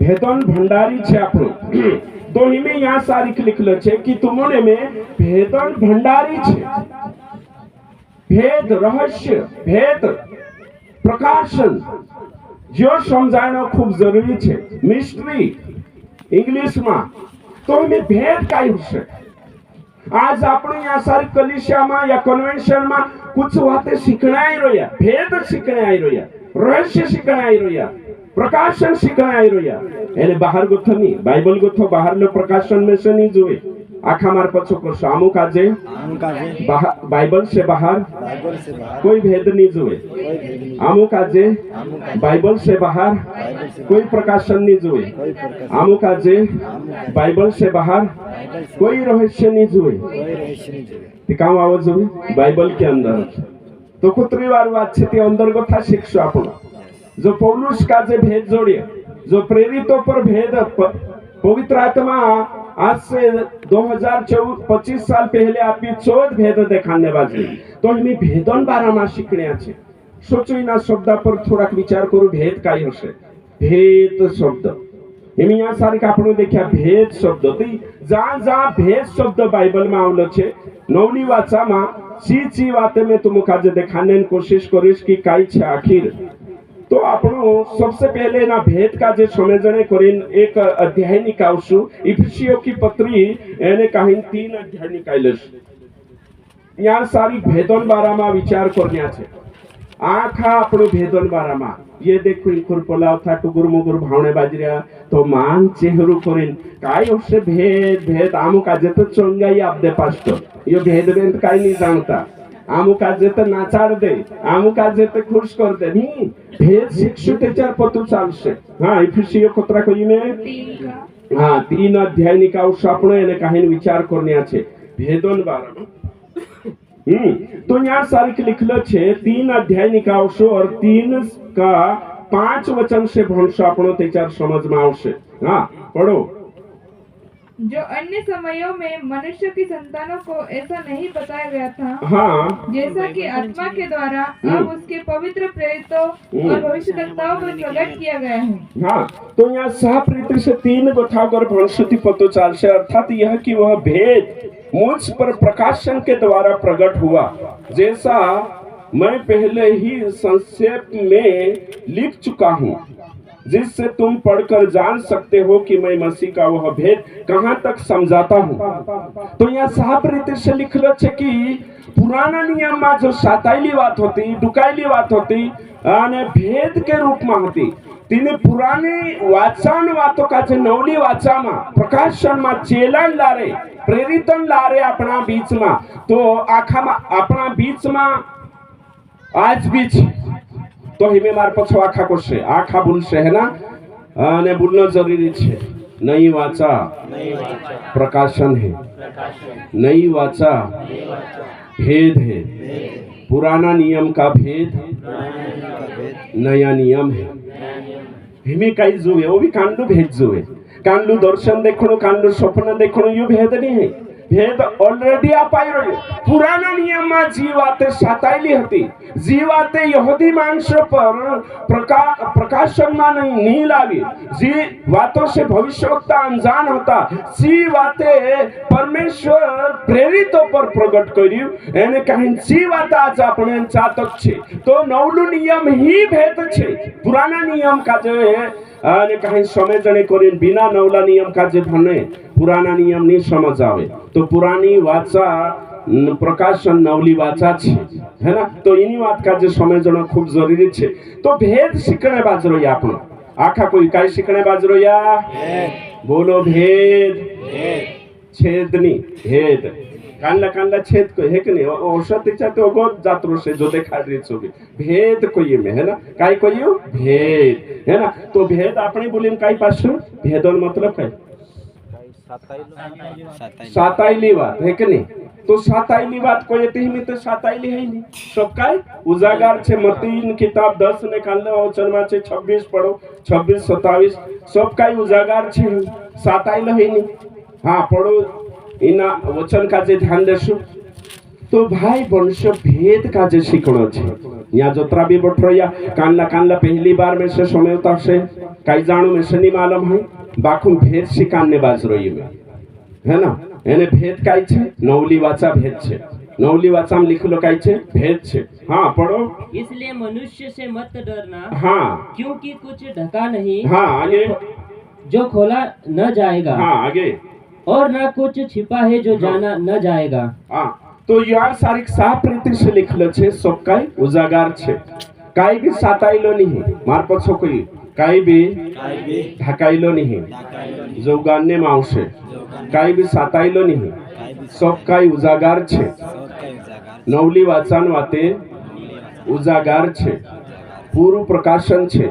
भेदन भंडारी छे आपनो तो हिमे यहाँ सारिक लिखलो छे कि तुमने में भेदन भंडारी छे। भेद रहस्य भेद प्रकाशन जो समझाना खूब जरूरी छे। मिस्ट्री इंग्लिश में तो हिमे भेद काय होशे। आज अपने यहाँ सारी कलिसिया में या कन्वेंशन में कुछ बातें सीखना ही रोया, भेद सीखना ही रोया, रहस्य सीखना ही रोया, प्रकाशन सीखना ही रोया। एने बाहर गोथो नहीं, बाइबल गोथो बाहर लो प्रकाशन में से नहीं जोए। आखा मार पछो करशो आमुक आजे बाइबल से बाहर कोई भेद नहीं जोए। आमुक आजे बाइबल से बाहर कोई प्रकाशन नहीं जोए। आमुक आजे बाइबल से बाहर कोई रहस्य नहीं जोए। काम आवाज जोए बाइबल के अंदर तो कुतरी वार बात छे ते अंदर कथा शिक्षो आपण जो पौलुस का जे भेद जोड़िए जो प्रेरितों पर भेद पवित्र आत्मा आज से 2025 साल पहले आपकी 14 भेद दिखाने वाले तो हमें भेदन बारा में सीखने अच्छे सोचो ना शब्द पर थोड़ा विचार करो भेद काय हशे। भेद शब्द हमें यहाँ सारी आपने देखा भेद शब्द तो जहाँ जहाँ भेद शब्द बाइबल में आवलो छे नवली वाचा में ची वाते में तुम काजे दिखाने कोशिश करिस कि काय छे आखिर तो आपनो सबसे पहले ना भेद का जे समझने करें एक अध्याय निकालशु इफिसियों की पत्री एने कहीं 3 अध्याय निकालश। यहाँ सारी भेदन बारा में विचार करने छे। आखा आपनो भेदन बारा में ये देखो इनकुर पोलाव था टुगुर मुगुर भावने बाजरिया तो मान चेहरु करें काय उससे भेद भेद आमुक आज तो चंगाई आप दे पास्टर ये भेद भेद काय नहीं जानता आमुक आज तो नाचार दे आमुक आज तो खुश कर दे नहीं भेद शिक्षु तेचार पतु चालशे। हाँ इफिसियों कोतरा कोई में हाँ 3 अध्याय निकाउश आपने एने काहीन विचार करने आछे भेदन बारा तो यहाँ सारी लिखलो छे 3 अध्याय निकाउश और 3 का 5 वचन से भणशो आपनो तेचार समझ में आवशे। हाँ पढ़ो। जो अन्य समयों में मनुष्य की संतानों को ऐसा नहीं बताया गया था। हाँ जैसा कि आत्मा के द्वारा अब उसके पवित्र प्रेरितों और भविष्यद्वक्ताओं पर प्रकट किया गया है। हाँ तो यहाँ सहप्रीति से 3 गोठागर भविष्यति पतो चाल से अर्थात यह कि वह भेद मुझ पर प्रकाशन के द्वारा प्रकट हुआ जैसा मैं पहले ही संक्षेप में लिख चुका हूँ जिससे तुम पढ़कर जान सकते हो कि मैं मसीह का वह भेद कहाँ तक समझाता हूँ। तो यहाँ साफ रीति से लिख लो छे कि पुराना नियम में जो साताइली बात होती डुकाइली बात होती ने भेद के रूप में होती तीने पुरानी वाचन वातों का जो नवली वाचा में प्रकाशन में चेलन ला रहे प्रेरितन ला रहे अपना बीच में तो आखा में अपना बीच में आज बीच तो हिमे मार पछो आखा कोशे आखा बोलशे है ना ने बोलना जरूरी छे। नई वाचा प्रकाशन है नई वाचा भेद है पुराना नियम का भेद नया नियम है। हिमे कई जुए वो भी कांडू भेद जुए कांडू दर्शन देखणो कांडू स्वप्न देखणो यो भेद नहीं है भेद ऑलरेडी आप आई रही पुराना नियम में जीवाते साताइली हती जीवाते यहूदी मांस पर प्रकाशन में नहीं लागी जी बातों से भविष्यवक्ता अनजान होता सी बातें परमेश्वर प्रेरितों पर प्रकट करियो एने कहीं सी बात आज अपने चातक छे तो नवलु नियम ही भेद छे पुराना नियम का जो है ने कहीं समझने करें बिना नवला नियम का जो भने पुराना नियम नहीं समझ आवे तो पुरानी वाचा प्रकाशन नवली वाचा छे है ना तो इन्हीं बात का जो समझना खूब जरूरी छे। तो भेद सीखने बाजरो या आपनो आखा कोई काय सीखने बाजरो या बोलो भेद छेदनी भेद कांडला कांडला छेद को है कि नहीं औषध चाहते हो जात्रो से जो देखा रही छोगे भेद कोई में है ना काय कोई भेद है ना तो भेद अपनी बोली काय पास भेदन मतलब काय साताइली बात है कि नहीं तो साताइली बात कोई येते में तो साताइली है नहीं सब काय उजागार छे मत्ती किताब 10 निकालने वचन में छे 26 पढ़ो 26 27 सब काय उजागार छे साताइल है नहीं। हाँ पढ़ो इना वचन का जे ध्यान देशु तो भाई वंश भेद का जे शिकणो छे यहाँ जोतरा भी बठरो या कानला कानला पहली बार में से समय उतर से कई जाणु में से नहीं मालूम है बाखुं भेद शिकान्ने बाज रही में है ना एने भेद काई छे नवली वाचा भेद छे नवली वाचा में लिखलो काई छे भेद छे हाँ पढ़ो इसलिए मनुष्य से मत डरना हाँ क्योंकि कुछ ढका नहीं हाँ आगे जो खोला न जाएगा हाँ आगे और न कुछ छिपा है जो जाना न जाएगा। हाँ तो यार सारी साफ रीति से लिखलो छे सब काई उजागार छे काई भी साताइलो नहीं मार पछो कोई काई भी ढकाइलो नहीं जोगान्ने मावशे काई भी साताइलो नहीं सब काई उजागार छे नवली वाचान वाते उजागार छे पूरु प्रकाशन छे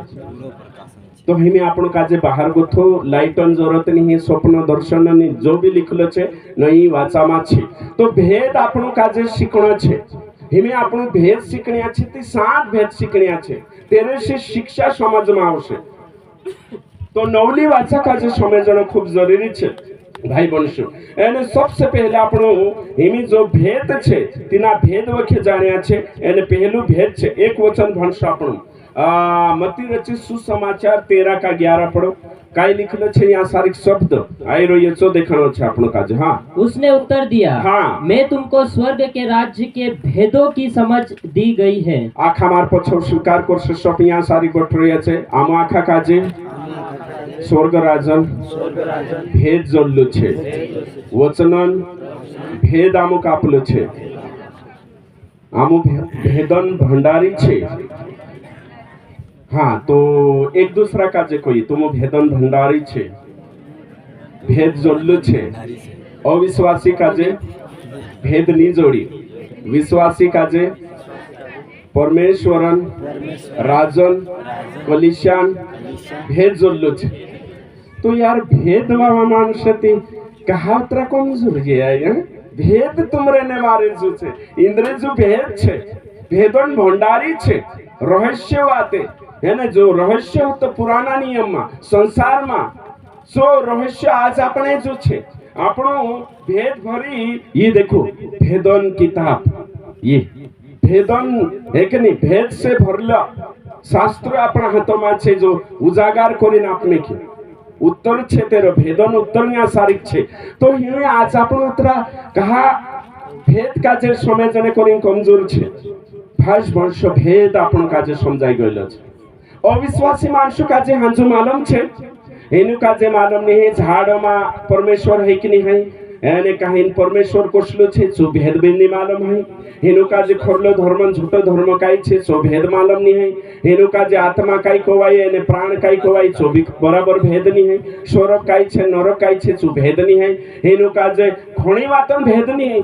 तो हिमे आपण काजे बाहर गोथो लाइटन जरूरत नहीं स्वप्न दर्शन नहीं जो भी लिखलो छे नहीं वाचामा छे तो भेद आपण काजे शिकणो छे हिमे आपण भेद शिकण्या छे ते 7 भेद शिकण्या छे तेरे से शिक्षा समझ में आवशे तो नवली वाचा काजे समझणो खूब जरूरी छे भाई बनशो एने सबसे पहले आपण हिमी जो भेद छे तिना भेद वखे जाण्या छे एने पहलू भेद छे एक वचन भणशो आपण मती रचित सुसमाचार 13 का 11 पढ़ो काई लिखलो छे यहाँ सारी शब्द आई रो ये चो देखानो छे आपनो काज हाँ उसने उत्तर दिया हाँ मैं तुमको स्वर्ग के राज्य के भेदों की समझ दी गई है आखा मार पछो स्वीकार करछे सब यहाँ सारी गोठरिया छे आम आखा काजे स्वर्ग राजन भेद जोल्लो छे वचनन भेद आमो कापलो छे आमो भेदन भंडारी छे हाँ तो एक दूसरा का जे कोई तुम भेदन भंडारी छे भेद जोल्लो छे अविश्वासी का जे भेद नी जोड़ी विश्वासी का जे परमेश्वरन राजन कलिशान भेद जोल्लो छे तो यार भेद मानसती कहावतरा कमजोर गया है भेद तुमरे ने मारे जो छे इंद्र जो भेद छे भेदन भंडारी छे रहस्य वाते है ना जो रहस्य हो तो पुराना नियम में संसार में सो रहस्य आज अपने जो छे आपनो भेद भरी ये देखो भेदन किताब ये भेदन है कि नहीं भेद से भरला शास्त्र अपना हाथों में छे जो उजागार करीने आपने की उत्तर छे तेरो भेदन उत्तर या सारिक छे तो हिने आज आपनो तरा कहा भेद का जे समय जने करी कमजोर छे भाष वंश भेद आपन काजे समझाई गयलो छे अविश्वासी मानसो काजे हांजो मालूम छे एनु काजे मालूम नहीं है झाड़मा परमेश्वर है कि नहीं है एने कहिन परमेश्वर कोसलो छे जो भेद भी नहीं मालूम है एनु काजे खरलो धर्म झूठो धर्म काई छे जो भेद मालूम नहीं है एनु काजे आत्मा काई कोवाई एने प्राण काई कोवाई जो भी बराबर भेद नहीं है स्वर्ग काई छे नरक काई छे जो भेद नहीं है एनु काजे घणी वातन भेद नहीं है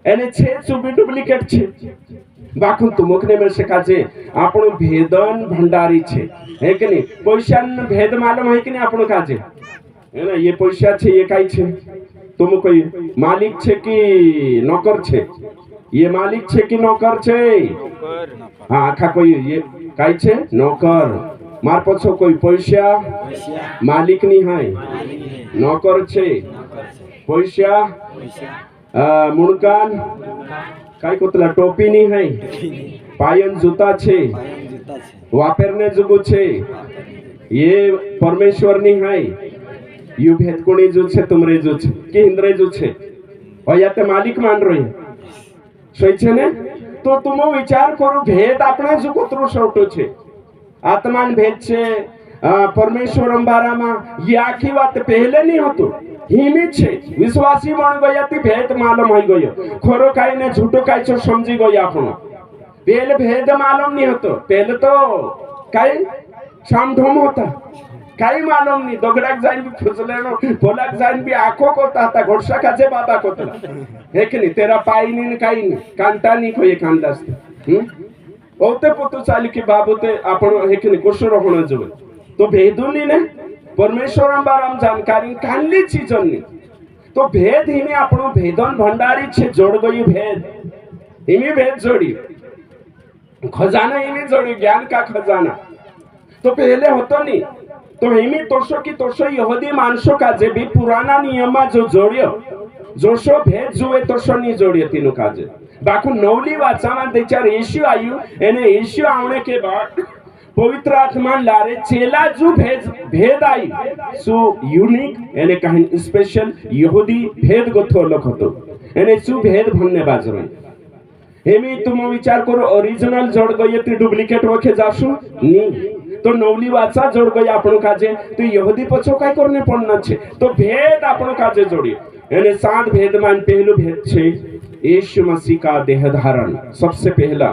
एने छे जो भी डुप्लीकेट छे बाखुन तुमकने में से काजे आपण भेदन भंडारी छे है कि नहीं पैसा भेद मालूम है कि नहीं आपण काजे है ना ये पैसा छे ये काई छे तुम कोई मालिक छे कि नौकर छे ये मालिक छे कि नौकर छे हाँ आखा कोई ये काई छे नौकर मार पछो कोई पैसा मालिक नहीं है नौकर छे पैसा मुणकान काई कोतला टोपी नहीं है पायन जूता छे वापरने जुगु छे ये परमेश्वर नहीं है यू भेद कोणी जो छे तुमरे जो छे कि इंद्रे जो छे और या ते मालिक मान रही सही छे ने तो तुम विचार करो भेद आपने जो कोतरो शोटो छे आत्मान भेद छे परमेश्वर अंबारा में ये आखी बात पहले नहीं होतो हिमी छे विश्वासी मन गया ती भेद मालूम हो गयो खोरो काई ने झूठो काई छो समझी गया आपण पहले भेद मालूम नहीं होतो पहले तो काई सामधम होता काई मालूम नहीं दोगड़ाक जाइन भी खुजलेनो बोलाक जाइन भी आंखों को ताता घोड़सा काजे बाबा को तला है कि नहीं तेरा पाई नहीं काई नहीं कांटा नहीं कोई कांदास ओते पुतु चाली की बाबूते आपण है कि नहीं कुशरो होना जो तो भेदुनी ने परमेश्वर अंबाराम जानकारी कानली चीजन ने तो भेद हिमे आपनो भेदन भंडारी छे जोड़ गई भेद हिमे भेद जोड़ी खजाना हिमे जोड़ी ज्ञान का खजाना तो पहले होतो नहीं तो हिमे तोषो की तोषो यहूदी मानसो का जे भी पुराना नियम जो जोड़ियो જોશો ભેદ જુએ તો શની જોડીએ તેનું કાજે બાકુ નવલી વાચામાં દેચાર ઈશ્યુ આયુ એને ઈશ્યુ આવણે કે બાદ પવિત્ર આત્મા લારે ચેલા જુ ભેદ आई सु यूनिक એને કાહી સ્પેશિયલ यहूदी भेद गोथो अलग હતો એને સુ भेद भन्ने बाजरो हेमी तुम विचार करो ओरिजिनल जोड़ गई ती डुप्लिकेट वखे जासु नी तो नवली वाचा जोड़ गई आपणो काजे तो यहूदी पछो काय करने पड़ना छे तो भेद आपणो काजे जोड़ी એને सात भेद मान पहलू भेद छे यीशु मसीह का देह धारण सबसे पहला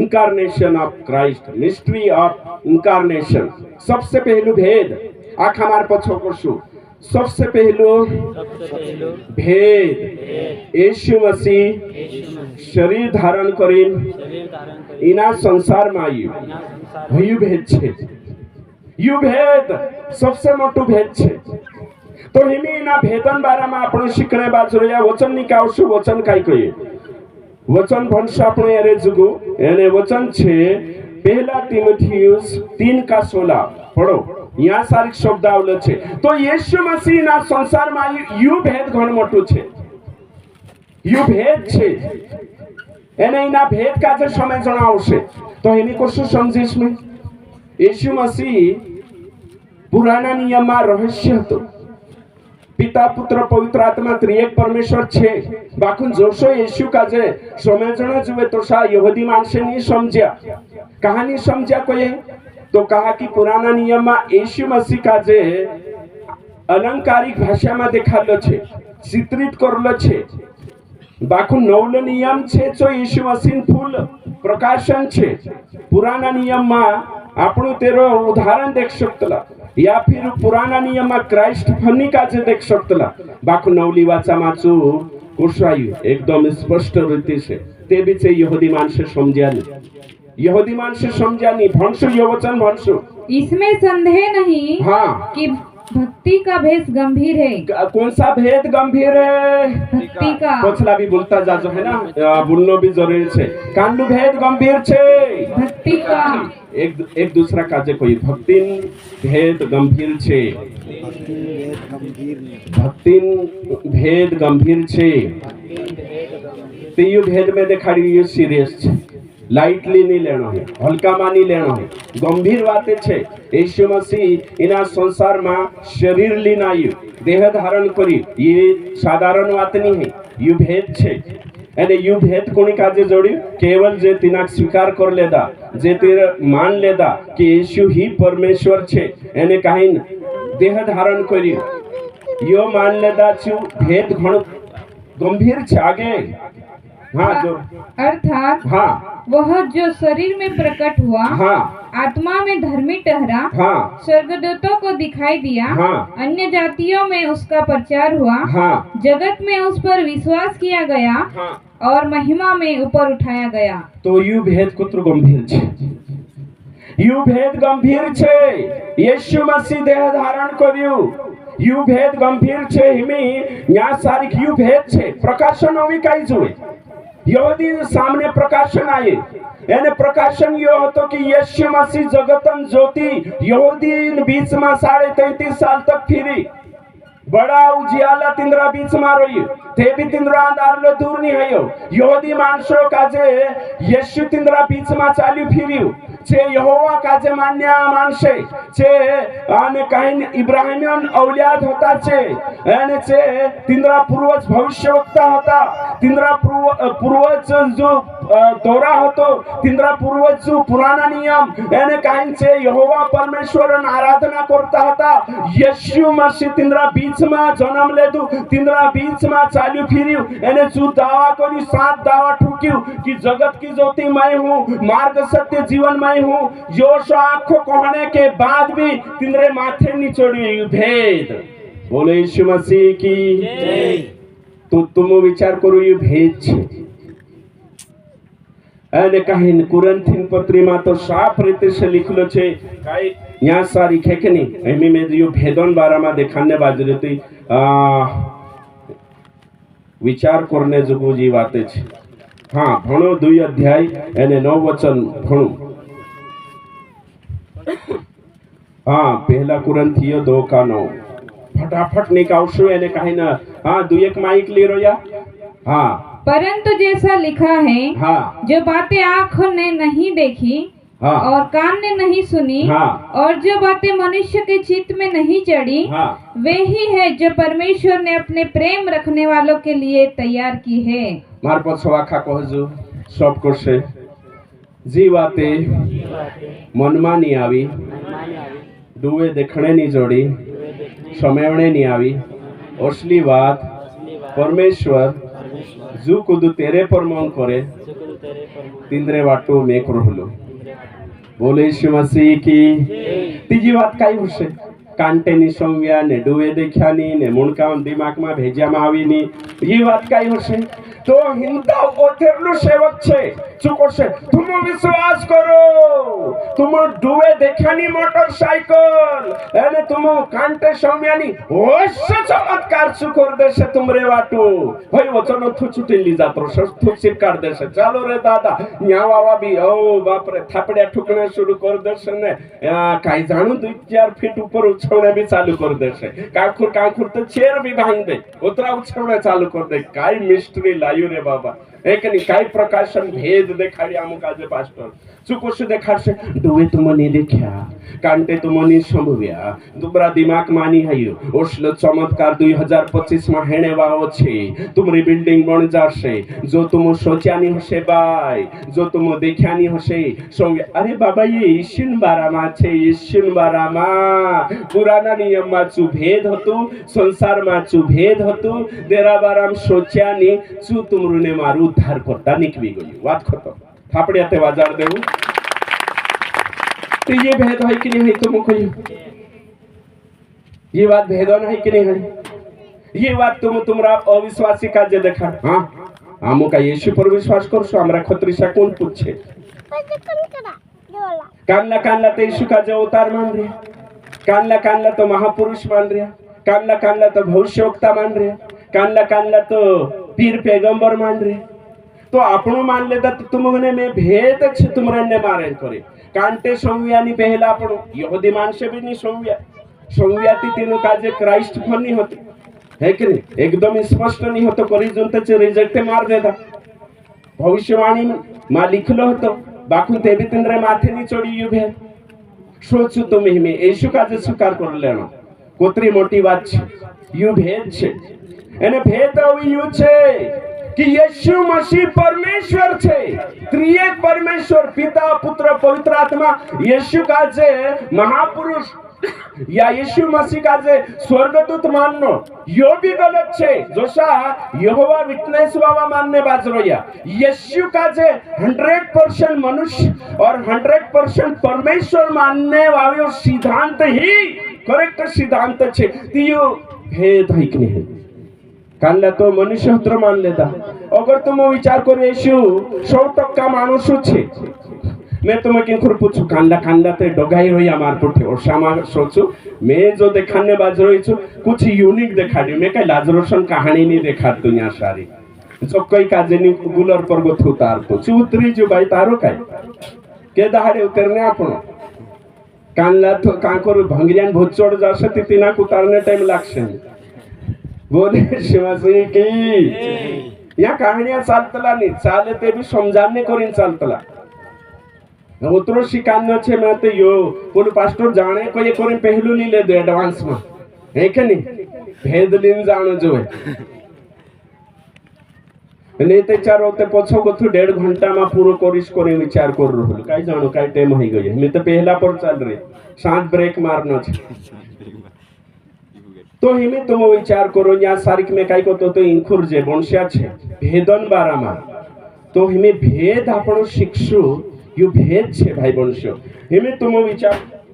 incarnation of Christ mystery of incarnation सबसे पहलू भेद आख हमार पछो करसु सबसे पहलू भेद यीशु मसीह शरीर धारण करीन इना संसार में आयु यू भेद छे यू भेद सबसे मोटू भेद छे तो हिमी इना भेदन बारा में आपण शिकणे बाजरो या वचन निकावशु वचन काय कहे वचन भणशु आपण एरे जुगु एने वचन छे पहला तीमुथियुस 3:16 पढ़ो यहाँ सारी शब्द आवलो छे तो यीशु मसीह ना संसार में यू भेद घण मोटू छे यू भेद छे एने इना भेद काजे समय जणावशे तो एनी कोशु समजीश में यीशु मसीह पुराना नियम में रहस्य हतो पिता पुत्र पवित्र आत्मा त्रिएक परमेश्वर छे बाकुन जोशो यीशु काजे समझना जुए तो सा यहूदी मानसे नहीं समझ्या कहानी समझ्या कोई तो कहा कि पुराना नियम में यीशु मसीह काजे अलंकारिक भाषा में देखालो छे चित्रित करलो छे बाकु नवलो नियम छे जो यीशु मसीह फूल प्रकाशन छे पुराना नियम में આપણું તેરો ઉદાહરણ દેખ શકતલા या फिर पुराना नियम में क्राइस्ट फनी काजे देख सकतला बाकु नवली वाचा माचू कोशायु एकदम स्पष्ट रीति से ते बीचे यहूदी मानसे समझ्यानी यहूदी मानसे समझ्यानी भणसु यो वचन भणसु इसमें संदेह नहीं हाँ कि भक्ति का भेद गंभीर है कौन सा भेद गंभीर है भक्ति का कोचला भी बोलता जाजो है ना बोलनो भी जरूरी छे कांडू भेद गंभीर छे भक्ति का एक दूसरा काजे कोई भक्तिन भेद गंभीर छे भक्तिन भेद गंभीर छे तेयु भेद में देखाड़ी ये सीरियस छे लाइटली नहीं लेना है हल्का में नहीं लेना है गंभीर बातें छे यीशु मसीह इना संसार में शरीर लीन आयु देह धारण करी ये साधारण बात नहीं है यु भेद छे एने यु भेद कोनी काजे जोड़ी केवल जे तिनाक स्वीकार कर लेदा जे तेर मान लेदा कि यीशु ही परमेश्वर छे एने काहीन देह धारण करी यो मान लेदा छु भेद घण गंभीर छे आगे हाँ जो अर्थात हाँ वह जो शरीर में प्रकट हुआ हाँ आत्मा में धर्मी ठहरा हाँ स्वर्गदूतों को दिखाई दिया हाँ अन्य जातियों में उसका प्रचार हुआ हाँ जगत में उस पर विश्वास किया गया हाँ और महिमा में ऊपर उठाया गया तो यू भेद कुत्र गंभीर छे यू भेद गंभीर छे यीशु मसीह देह धारण कर्यु यू भेद गंभीर छे हिमी या सारी यू भेद छे प्रकाशन होवी काई जुए यहूदी सामने प्रकाशन आए यानी प्रकाशन यो હતો कि यीशु मसीह जगतन ज्योति यहूदी बीच में 33.5 साल तक फिरी बड़ा उजियाला तिंद्रा बीच में रही ते भी तिंद्रा अंधार लो दूर नहीं है यहूदी मानसो काजे यीशु तिंद्रा बीच में चालू फिरियो छे यहोवा काजे मान्या मानसे छे आने काहीन इब्राहिमियन औलाद होता छे यानी छे तिंद्रा पूर्वज भविष्यवक्ता होता तिंद्रा पूर्वज जो तोरा होतो तिंद्रा पूर्वज जो पुराना नियम यानी काहीन छे यहोवा परमेश्वरन आराधना करता होता यीशु मसीह तिंद्रा बीच में जन्म लेदु तिंद्रा बीच में चालू फिरियो यानी जो दावा करी 7 दावा ठुकियो कि जगत की ज्योति मैं हूँ मार्ग सत्य जीवन मैं हूँ योश आंखों कहने के बाद भी तिंद्रे माथे निचोड़ी भेद बोले यीशु मसीह की तो तुम विचार करो ये भेद छे अने कहीं कुरंथीन पत्री में तो साफ रीते से लिखलो छे काई यहाँ सारी खेकनी एमी में जो भेदन बारा में देखाने बाज रहती विचार करने जोगो जी बातें छे हाँ भणो 2 अध्याय एने 9 वचन भणो हाँ पहला कुरंथियो 2:9 फटाफट निकालशु एने कहीं ना। हाँ, दो एक माइक ले रो या। हाँ परंतु जैसा लिखा है, हाँ जो बातें आँखों ने नहीं देखी हाँ और कान ने नहीं सुनी, हाँ। और जो बातें मनुष्य के चित्त में नहीं चढ़ी, हाँ। वे ही है जो परमेश्वर ने अपने प्रेम रखने वालों के लिए तैयार की है। मार पर सवाखा कहजु सब करसे जी बातें मनमा नहीं आवी, दुए देखने नहीं जोड़ी, समयणे नहीं आवी, असली बात परमेश्वर जो कुदु तेरे पर मन करे तिंद्रे वाटो में करो। बोले यीशु मसीह की। तीजी बात काई होशे कांटे नी संव्या ने डुए देखा नी ने मुणका दिमाग में भेजा में आवी नी, ये बात काई होशे। तो हिंदा ओथेरलु सेवक छे चुको छे तुम विश्वास करो, तुम डुए देखानी मोटरसाइकल एने तुम कांटे संव्यानी ओस चमत्कार सुकर देशे तुमरे वाटू भाई वचन थु छुटेली जात्रो थु चिपकार देशे। चलो रे दादा न्या बाबा भी ओ बाप रे थापड़िया ठुकणे शुरू कर देशे ने काई जाणू 2-4 फीट ऊपर उछळणे भी चालू कर देशे। कांखुर तो चेर भी भांग दे उतरा उछळणे चालू कर दे। काई मिस्ट्री लायो रे बाबा एक नहीं काई प्रकाशन भेद देखाड़ी आमुक आज पास्टर चुकोश देखाड़से डुए तुम नहीं देखा कांटे तुम नहीं संभव्या दुबरा दिमाग मानी हायो ओसलो चमत्कार 2025 में हेणे वाओ छे तुमरी बिल्डिंग बन जाशे जो तुम सोचानी हशे बाय जो तुम देखानी हशे संगे अरे बाबा ये ईश्वन बारामा छे ईश्वन बारामा पुराना नियम में चु भेद हतु संसार में चु भेद हतु देरा बाराम सोचानी चु तुमरुने मारू उद्धार करता निकली गई बात खत्म थापड़ियाते बाजार देऊ। तो ये भेद है कि नहीं है तुम कहियो, ये बात भेदन है कि नहीं है, ये बात तुमरा अविश्वासी का जे देखा। हाँ आमो का यीशु पर विश्वास करसो हमरा खतरी सा कौन पूछे कानला तो यीशु का जो अवतार मान रहे कानला तो महापुरुष मान रहे कानला तो भविष्यवक्ता मान रहे कानला तो पीर पैगंबर मान रहे। तो आपनो मान लेता तो तुमने में भेद छे तुमरे ने मारे करे कांटे संव्यानी पहला आपण यहूदी मानसे भी नहीं संव्याती तीनों काजे क्राइस्ट फन नहीं होते है कि नहीं एकदम स्पष्ट नहीं होतो करी जनते चे रिजेक्ट मार देता भविष्यवाणी मा लिखलो होतो बाकुन ते भी तिंद्रे माथे नहीं चढ़ी यु भेद सोचू तुम्हें में यीशु काजे स्वीकार कर लेनो कोतरी मोटी बात छे यु भेद छे एने भेद यु छे कि यीशु मसीह परमेश्वर छे त्रिएक परमेश्वर पिता पुत्र पवित्र आत्मा यीशु का जे महापुरुष या यीशु मसीह का जे स्वर्गदूत माननो यो भी गलत छे जोसा यहोवा विटनेस बाबा मानने बाजरोया यीशु का जे 100% मनुष्य और 100% परमेश्वर मानने वाला सिद्धांत ही करेक्ट सिद्धांत छे तियो भेद है कि नहीं कानला तो मनुष्य हत्र मान लेता अगर तुम विचार करो यीशु 100% मानुष छे मैं तुम्हें किंकुर पूछू कानला ते डगाई रही मार पुठे और सामा सोचू मैं जो देखाने बाज रही छु कुछ यूनिक देखाड़ी मैं कई लाजरोसन कहानी नहीं देखा तू यहाँ सारी जो कई काजेनी गुलर पर गोथू तार तो चूतरी जो भाई तारो काई के दहाड़े उतरने आपण कानला तो कांकोर भंगरियान भूत चढ़ जासे तिना उतारने टाइम लागसे बोले शिवाजी की या कहानियां चालतला नहीं चाले ते भी समझाने करीन चालतला उतरो शिकान्य छे मैं तो यो पुल पास्टर जाने को ये करीन पहलू नहीं ले दे एडवांस में है कि नहीं भेद लीन जानो जो है नहीं ते चार होते पछो को तू 1.5 घंटा में पूरो कोरिस करे विचार कर रहल काई जानो काई टाइम हो गई मैं तो पहला पर चल रही साथ ब्रेक मारना छे तो हिमे तुम विचार करो यहाँ सारिक में काई को तो इंखुर जे बंशिया छे भेदन बारामा तो हिमे भेद आपण शिक्षु यु भेद छे भाई बंशियो हिमे तुम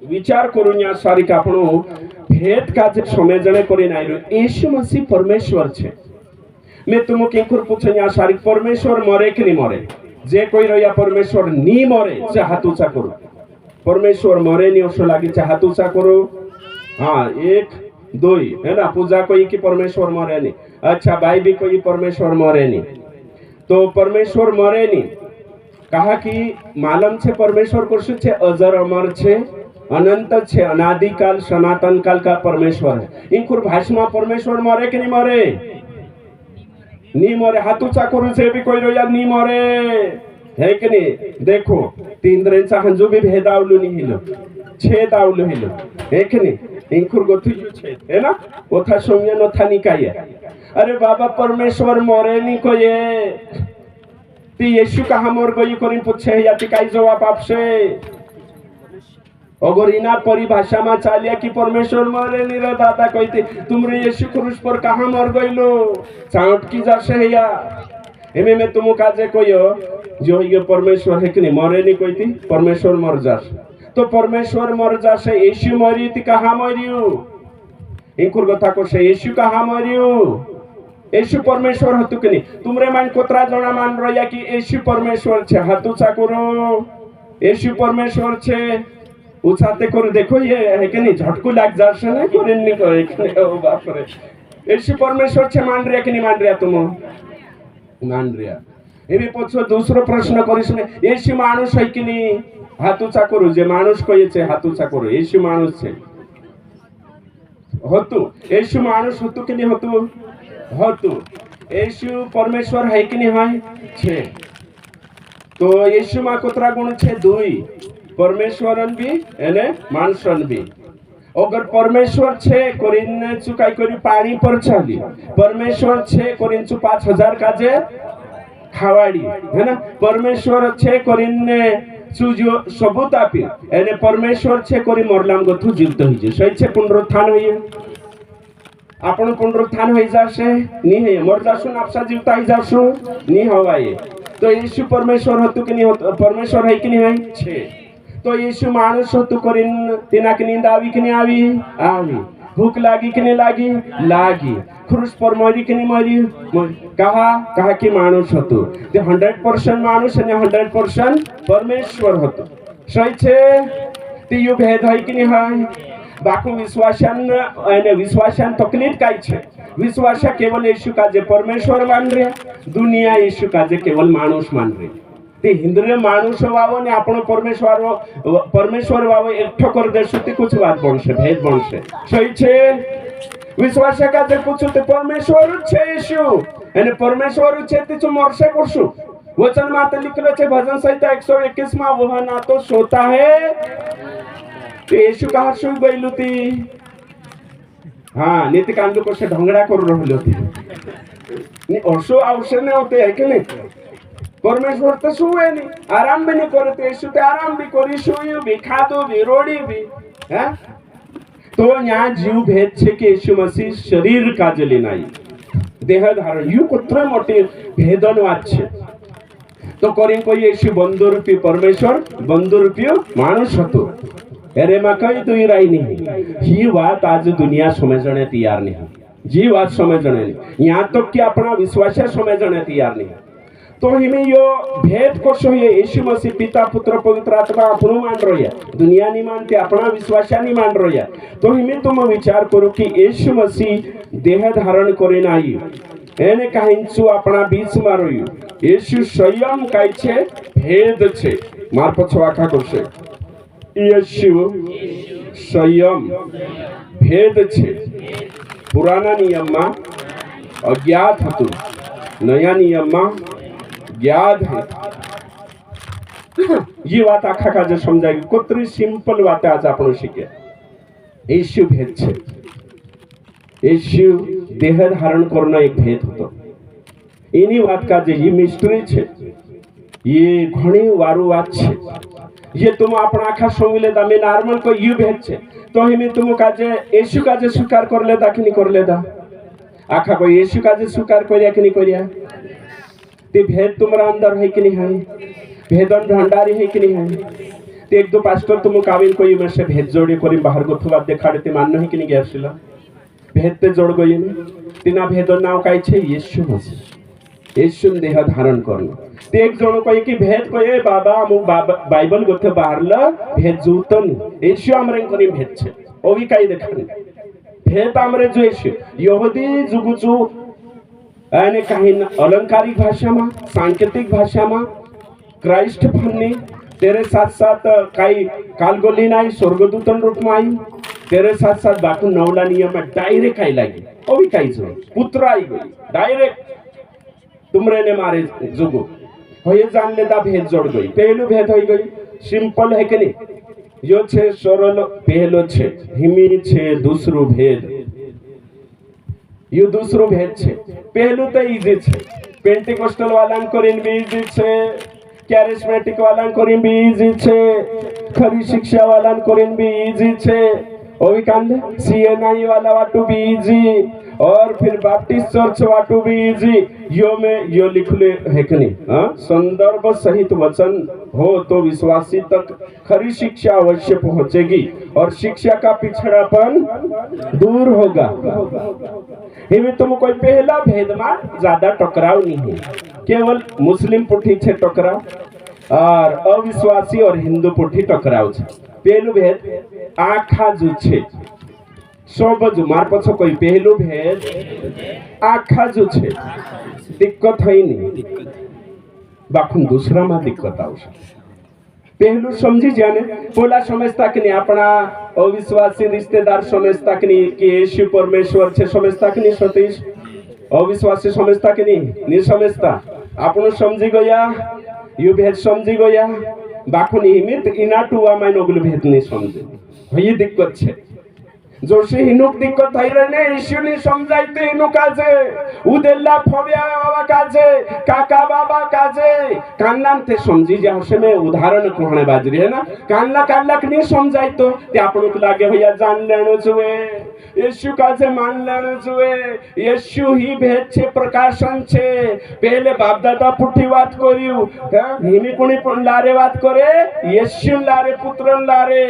विचार करो यहाँ सारिक आपण भेद का जे समझने करे नाइ रो यीशु मसीह परमेश्वर छे मैं तुम किंकुर पूछे यहाँ सारिक परमेश्वर मरे कि नहीं मरे जे कोई रया परमेश्वर नी मरे जे हाथ ऊंचा करो परमेश्वर मरे नहीं ओसो लागे जे हाथ ऊंचा करो। हाँ 1 2 है ना पूजा कोई की परमेश्वर मरे नहीं अच्छा भाई भी कोई परमेश्वर मरे नहीं तो परमेश्वर मरे नहीं कहा कि मालूम छे परमेश्वर कुछ छे अजर अमर छे अनंत छे, अनादिकाल सनातन काल का परमेश्वर है। इनकुर भाषमा परमेश्वर मरे कि नहीं मरे? नहीं मरे। हाथ ऊंचा करू से भी कोई रोया नहीं मरे है कि नहीं? देखो तींद्रेंचा हंजू भी भेदावलू नहीं हिलो, छेद आवलू हिलो है कि नहीं? इंकुर गोथु छेद है ना, ओथा सोम्य नोथा निकाय। अरे बाबा परमेश्वर मरे नहीं को ये ती यीशु कहाँ मर गई कोरी पूछे या ती काई जवाब आपसे? अगर इना परिभाषा में चालिया कि परमेश्वर मरे नहीं रे दादा कहते तुमरे यीशु क्रूस पर कहाँ मर गइलो चाट की जासे या एमे में तुम काजे कोयो जो ये परमेश्वर है कि नहीं मरे नहीं कहती परमेश्वर मर जास तो परमेश्वर मर जासे यीशु मरी ती कहाँ मरियो इंकुर कथा को से यीशु कहाँ मरियो यीशु परमेश्वर हतु कि नहीं तुमरे मान कोतरा जना मान रया कि यीशु परमेश्वर छे हाथ ऊंचा करो यीशु परमेश्वर छे उछाते कर देखो ये है कि नहीं झटकू लाग जासे ना कोरिन नहीं करे ओ बाप रे यीशु परमेश्वर छे मान रिया कि नहीं मान रिया तुम मान रिया एबे पछो दूसरो प्रश्न करिस ने यीशु मानुष है कि नहीं हाथ ऊंचा करू जे मानुष कहे छे हाथ ऊंचा करू यीशु मानुष छे हतु यीशु मानुष हतु कि नहीं हतु हतु यीशु परमेश्वर है कि नहीं है छे तो यीशु मा कोतरा गुण छे दुई परमेश्वरन भी एने मानसन भी अगर परमेश्वर छे कोरिन चुकाई करी पानी पर चली परमेश्वर छे कोरिन चु 5000 काजे खावाड़ी है ना परमेश्वर छे कोरिन चु जो सबूत आपी एने परमेश्वर छे कोरी मरलाम गथु जीवित होई जे सही छे पुनरुत्थान होई आपण पुनरुत्थान होई जासे नी है मर जासु आपसा जीवित होई जासु नी हवाए तो यीशु परमेश्वर हतु कि नहीं परमेश्वर है कि नहीं है छे तो यीशु मानुष हतु करिन तिना की नींद आवी कि नहीं आवी आवी भूख लागी कि नहीं लागी लागी क्रूस पर मरी कि नहीं मरी कहा कि मानुष हतु ते 100% मानुष ने 100% परमेश्वर हतु सही छे ते यो भेद है कि नहीं है बाकू विश्वासन तकलीफ काय छे विश्वास केवल यीशु का जे परमेश्वर मान रे दुनिया यीशु का जे केवल मानुष मान रे ते हिंदरे मानुष वावो ने आपण परमेश्वर वावो एकठो कर देसु ते कुछ बात बनसे भेद बनसे सही छे विश्वास का जे कुछ ते परमेश्वर छे यीशु एने परमेश्वर छे ते तो मरसे करसु वचन माते लिखलो छे भजन संहिता 121 मा वह ना तो सोता है ते यीशु कहा सुई गइलु ती हां नीति कांदो को से ढंगड़ा कर रहलो ती नी ओसो आवश्य ने होते है कि नहीं परमेश्वर तो सुए नहीं आराम भी नहीं करते यीशु ते आराम भी करी सुई भी खादो भी रोड़ी भी हैं तो यहाँ जीव भेद छे कि यीशु मसीह शरीर का जले नाही देह धारण यू कुत्र मोटे भेदन वात छे तो करिन को यीशु बंधु रूपी परमेश्वर बंधु रूपी मानुष हतो अरे मा कई दुई राई नहीं ही बात आज दुनिया समझने तैयार नहीं जी बात समझने नहीं यहाँ तक कि अपना विश्वास समझने तैयार नहीं तो हिमें यो भेद को सो ये यीशु मसीह पिता पुत्र पवित्र आत्मा अपनो मान रहा दुनिया नहीं मानते अपना विश्वास नहीं मान रहा तो हिमें तुम विचार करो कि यीशु मसीह देह धारण करे नाही एने काहिंचु अपना बीच में रही यीशु स्वयं काय छे भेद छे मार पछो आखा करसे यीशु स्वयं भेद छे पुराना नियम में अज्ञात हतु नया नियम में ज्ञात है ये बात आखा का जो समझाएगी कोतरी सिंपल बात आज आपण शिके यीशु भेद छे यीशु देह धारण करना एक भेद होतो इनी बात का जे ये मिस्ट्री छे ये घणी वारू बात छे ये तुम अपना आखा सोमिले दा में नॉर्मल को यू भेद छे तो हिमे तुम का जे यीशु का जे स्वीकार कर लेदा कि नहीं कर लेदा आखा को यीशु का जे स्वीकार करिया कि नहीं करिया ते भेद तुम्हारा अंदर है कि नहीं है भेदन भंडारी है कि नहीं है ते एक दो पास्टर तुम काबिल कोई में से भेद जोड़ी कोरी बाहर को थुआ देखा देते माननो है कि नहीं गैरसिला भेद ते जोड़ गई ने तिना भेदन नाव काय छे यीशु मसीह यीशु देह धारण करना ते एक जण कहे कि भेद कहे बाबा हम बाइबल गोथे बाहरला भेद जुतन यीशु हमरे कोनी भेद छे ओ भी काई देखने भेद हमरे जो यीशु यहूदी जुगुचु आने काही अलंकारिक भाषा में सांकेतिक भाषा में क्राइस्ट भन्ने तेरे साथ साथ काही कालगोली नाही स्वर्गदूतन रूप में आई तेरे साथ साथ बाकू नवला नियम में डायरेक्ट आई लगी अभी कई जो पुत्र आई गई डायरेक्ट तुमरे ने मारे जुगो हो ये जान लेता भेद जोड़ गई पहलू भेद हो गई सिंपल है कि नहीं यो छे सरल पहलो छे हिमी छे दूसरो भेद यो दूसरो भेद छे पहलू तो इजी छे पेंटिकोस्टल वाला कोरिन भी इजी छे कैरिस्मेटिक वाला कोरिन भी इजी छे खरी शिक्षा वाला कोरिन भी इजी छे ओवी कांदे सीएनआई वाला वाटू भी इजी और फिर बैप्टिस्ट चर्च वाटू भी इजी यो में यो लिख ले है कि नहीं हाँ संदर्भ सहित वचन हो तो विश्वासी तक खरी शिक्षा अवश्य पहुंचेगी और शिक्षा का पिछड़ापन दूर होगा इनमें तुम कोई पहला भेद में ज्यादा टकराव नहीं है केवल मुस्लिम पुठी छे टकराव और अविश्वासी और हिंदू पुठी टकराव छे पहलू भेद आखा जो छे सौ बजू मार पछो कोई पहलू भेद आखा जो छे दिक्कत है नहीं बाखुन दूसरा में दिक्कत आवशे पहलू समझी जाने पोला समझता कि नहीं अपना अविश्वासी रिश्तेदार समझता कि नहीं कि यीशु परमेश्वर छे समझता कि नहीं सतीश अविश्वासी समझता कि नहीं समझता आपनो समझी गया यू भेद समझी गया बाखुन हिमित इनाटुआ में नगल भेद नहीं समझे ये दिक्कत छे जोशी हिनुक दिक्कत થઈ રહે ઈશ્વરની સમજાઈતે હિનુ કાજે ઉદેલા ફવ્યા બાબા કાજે કાકા બાબા કાજે કાનલામ તે સમજી જાવશે મે ઉદાહરણ કોણે બાજરી હે ના કાનલા કાનલાક ની સમજાઈતો તે આપણું લાગે ભૈયા જાન લેણો જોઈએ यीशु काजे मान लेना જોઈએ यीशु ही भेद छे प्रकाशन छे पहले बाप दादा पुठी बात करियो हिमी कोणी पण लारे बात करे यीशु लारे पुत्रन लारे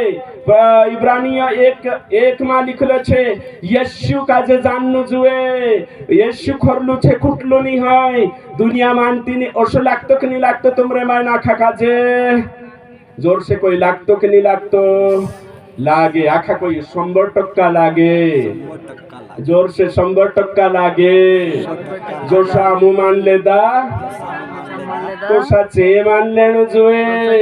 इब्रानिया एक में लिखलो छे यीशु काजे जाननु જોઈએ यीशु खरलू छे खुटलू नहीं है दुनिया मानती नहीं ओसो लागतो कि नहीं लागतो तुमरे में नाखा काजे जोर से कोई लागतो कि नहीं लागतो लागे आखा कोई 100% लागे जोर से 100% लागे जो सामू मान लेदा तो साचे मान लेनो જોઈએ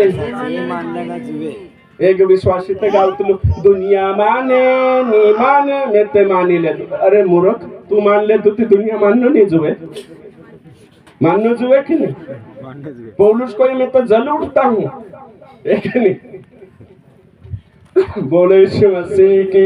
एक विश्वासी ते गावतलू दुनिया माने नी माने मैं ते मानी ले अरे मूर्ख तू मान ले तू दुनिया माननो नहीं જોઈએ माननो જોઈએ कि नहीं पौलुस को मैं तो जल उठता हूँ एक नहीं बोले यीशु मसीह की